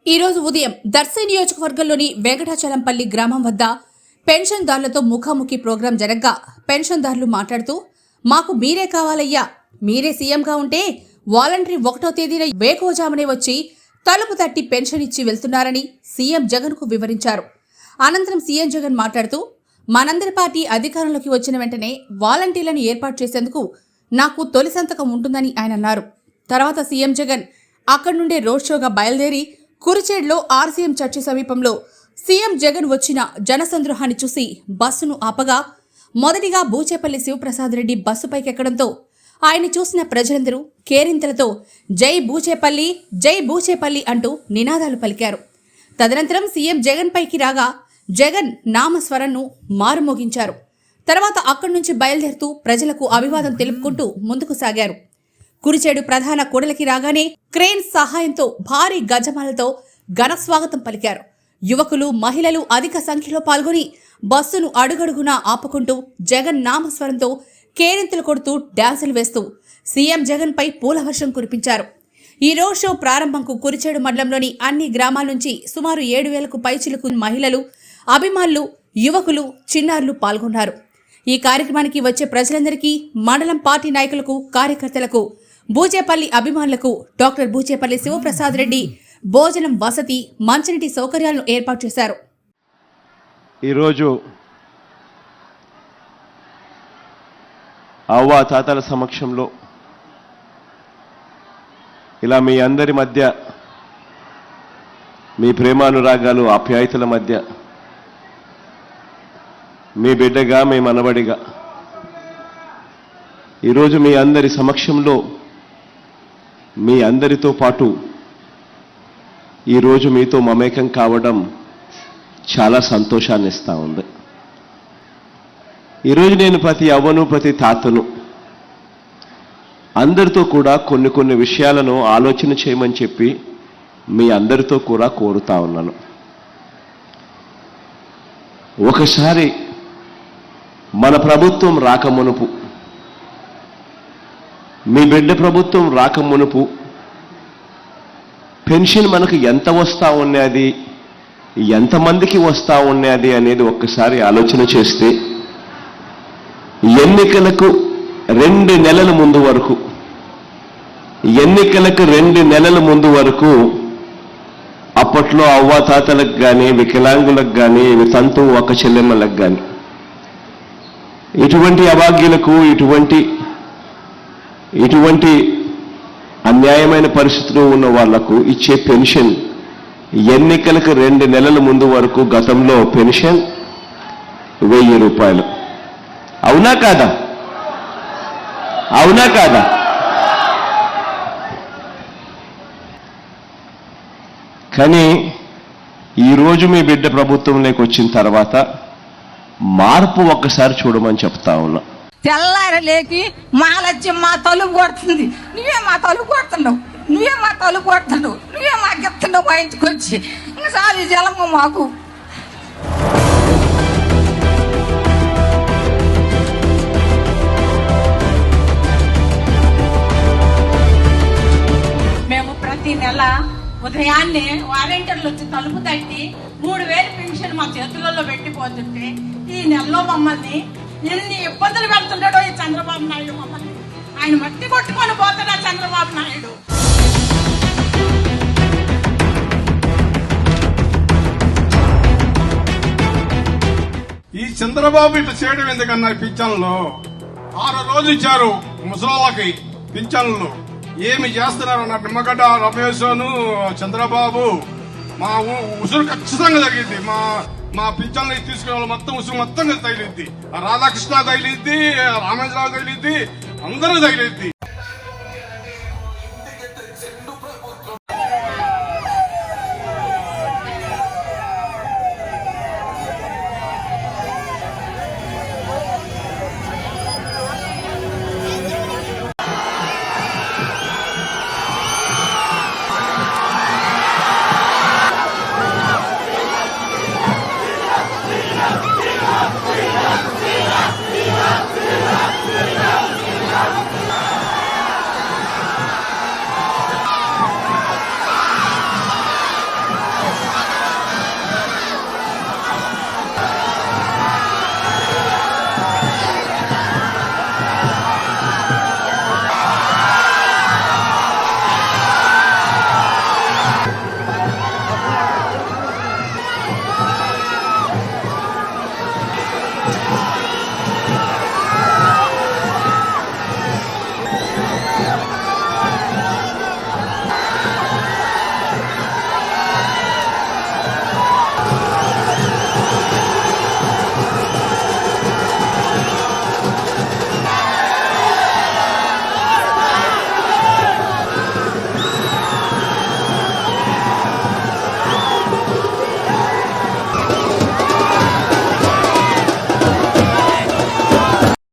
ఈ రోజు ఉదయం దర్శి నియోజకవర్గంలోని వెంకటాచలంపల్లి గ్రామం వద్ద పెన్షన్దారులతో ముఖాముఖి ప్రోగ్రాం జరగ్గా పెన్షన్దారులు మాట్లాడుతూ మాకు మీరే కావాలయ్యా, మీరే సీఎంగా ఉంటే వాలంటరీ 1వ తేదీన వేకోజామునే వచ్చి తలుపు తట్టి పెన్షన్ ఇచ్చి వెళ్తున్నారని సీఎం జగన్కు వివరించారు. అనంతరం సీఎం జగన్ మాట్లాడుతూ మనందరి పార్టీ అధికారంలోకి వచ్చిన వెంటనే వాలంటీర్లను ఏర్పాటు చేసేందుకు నాకు తొలి సంతకం ఉంటుందని ఆయన అన్నారు. తర్వాత సీఎం జగన్ అక్కడి నుండే రోడ్ షోగా బయలుదేరి కురిచేడులో ఆర్సీఎం చర్చి సమీపంలో సీఎం జగన్ వచ్చిన జనసంద్రోహాన్ని చూసి బస్సును ఆపగా మొదటిగా బూచేపల్లి శివప్రసాద్ రెడ్డి బస్సుపైకెక్కడంతో ఆయన చూసిన ప్రజలందరూ కేరింతలతో జై బూచేపల్లి, జై బూచేపల్లి అంటూ నినాదాలు పలికారు. తదనంతరం సీఎం జగన్ పైకి రాగా జగన్ నామస్వరంను మారుమోగించారు. తర్వాత అక్కడి నుంచి బయలుదేరుతూ ప్రజలకు అభివాదం తెలుపుకుంటూ ముందుకు సాగారు. కురిచేడు ప్రధాన కూడలికి రాగానే క్రేన్ సహాయంతో భారీ గజమాలతో ఘన స్వాగతం పలికారు. యువకులు, మహిళలు అధిక సంఖ్యలో పాల్గొని బస్సును అడుగడుగునా ఆపుకుంటూ జగన్ నామస్వరంతో కేరింతలు కొడుతూ డ్యాన్సులు వేస్తూ సీఎం జగన్ పై పూలవర్షం కురిపించారు. ఈ రోడ్ షో ప్రారంభంకు కురిచేడు మండలంలోని అన్ని గ్రామాల నుంచి సుమారు 7,000కు పైచిలుకు మహిళలు, అభిమానులు, యువకులు, చిన్నారులు పాల్గొన్నారు. ఈ కార్యక్రమానికి వచ్చే ప్రజలందరికీ మండలం పార్టీ నాయకులకు, కార్యకర్తలకు, బూచేపల్లి అభిమానులకు డాక్టర్ బూచేపల్లి శివప్రసాద్ రెడ్డి భోజనం, వసతి, మంచినీటి సౌకర్యాలను ఏర్పాటు చేశారు. ఈరోజు అవ్వ తాతల సమక్షంలో ఇలా మీ అందరి మధ్య, మీ ప్రేమానురాగాలు, ఆప్యాయతల మధ్య మీ బిడ్డగా, మీ మనవడిగా ఈరోజు మీ అందరి సమక్షంలో మీ అందరితో పాటు ఈరోజు మీతో మమేకం కావడం చాలా సంతోషాన్ని ఇస్తూ ఉంది. ఈరోజు నేను ప్రతి అవ్వను, ప్రతి తాతను అందరితో కూడా కొన్ని విషయాలను ఆలోచన చేయమని చెప్పి మీ అందరితో కూడా కోరుతా ఉన్నాను. ఒకసారి మన ప్రభుత్వం రాకమునుపు, మీ బిడ్డ ప్రభుత్వం రాకమునుపు పెన్షన్ మనకు ఎంత వస్తూ ఉన్నది, ఎంతమందికి వస్తూ ఉన్నది అనేది ఒక్కసారి ఆలోచన చేస్తే ఎన్నికలకు 2 నెలల ముందు వరకు, ఎన్నికలకు 2 నెలల ముందు వరకు అప్పట్లో అవ్వాతాతలకు కానీ, వికలాంగులకు కానీ, తంతు ఒక చెల్లెమ్మలకు కానీ, ఇటువంటి అభాగ్యులకు, ఇటువంటి అన్యాయమైన పరిస్థితిలో ఉన్న వాళ్లకు ఇచ్చే పెన్షన్ ఎన్నికలకు 2 నెలల ముందు వరకు గతంలో పెన్షన్ 1000 రూపాయలు. అవునా కాదా? అవునా కాదా? కానీ ఈరోజు మీ బిడ్డ ప్రభుత్వంలోకి వచ్చిన తర్వాత మార్పు ఒక్కసారి చూడమని చెప్తా ఉన్నా. తెల్లారి లేకి మాలచ్చి మా తలుపు కొడుతుంది, నువ్వే మా తలుపు కొడుతున్నావు, నువ్వే మా తలుపు కొడుతున్నావు, నువ్వే మాకు ఎత్తున్నావు మా ఇంటికి వచ్చి. ఇంకా చాలు జలము మాకు. మేము ప్రతి నెల ఉదయాన్నే వాలంటీర్లు వచ్చి తలుపు తట్టి 3,000 పెన్షన్ మా చేతులలో పెట్టిపోతుంటే ఈ నెలలో మమ్మల్ని ఎన్ని ఇబ్బందులు పెడుతున్నాడో ఈ చంద్రబాబు నాయుడు. మమ్మల్ని ఆయన మట్టి కొట్టుకొని పోతున్నా చంద్రబాబు నాయుడు. ఈ చంద్రబాబు ఇట్లా చేయడం ఎందుకన్నా? పింఛన్లు 6 రోజు ఇచ్చారు ముసలాళ్ళకి పింఛన్లు. ఏమి చేస్తున్నారన్న నిమ్మగడ్డ రమేశ్ను చంద్రబాబు మా ఉసురు ఖచ్చితంగా జరిగింది. మా పింఛన్లు తీసుకునే వాళ్ళు మొత్తం ఉసురు మొత్తం తగిలిద్ది. రాధాకృష్ణ తగిలిద్ది, రామేశ్వరరావు తగిలిద్ది, అందరూ తగిలిద్ది. జోహార్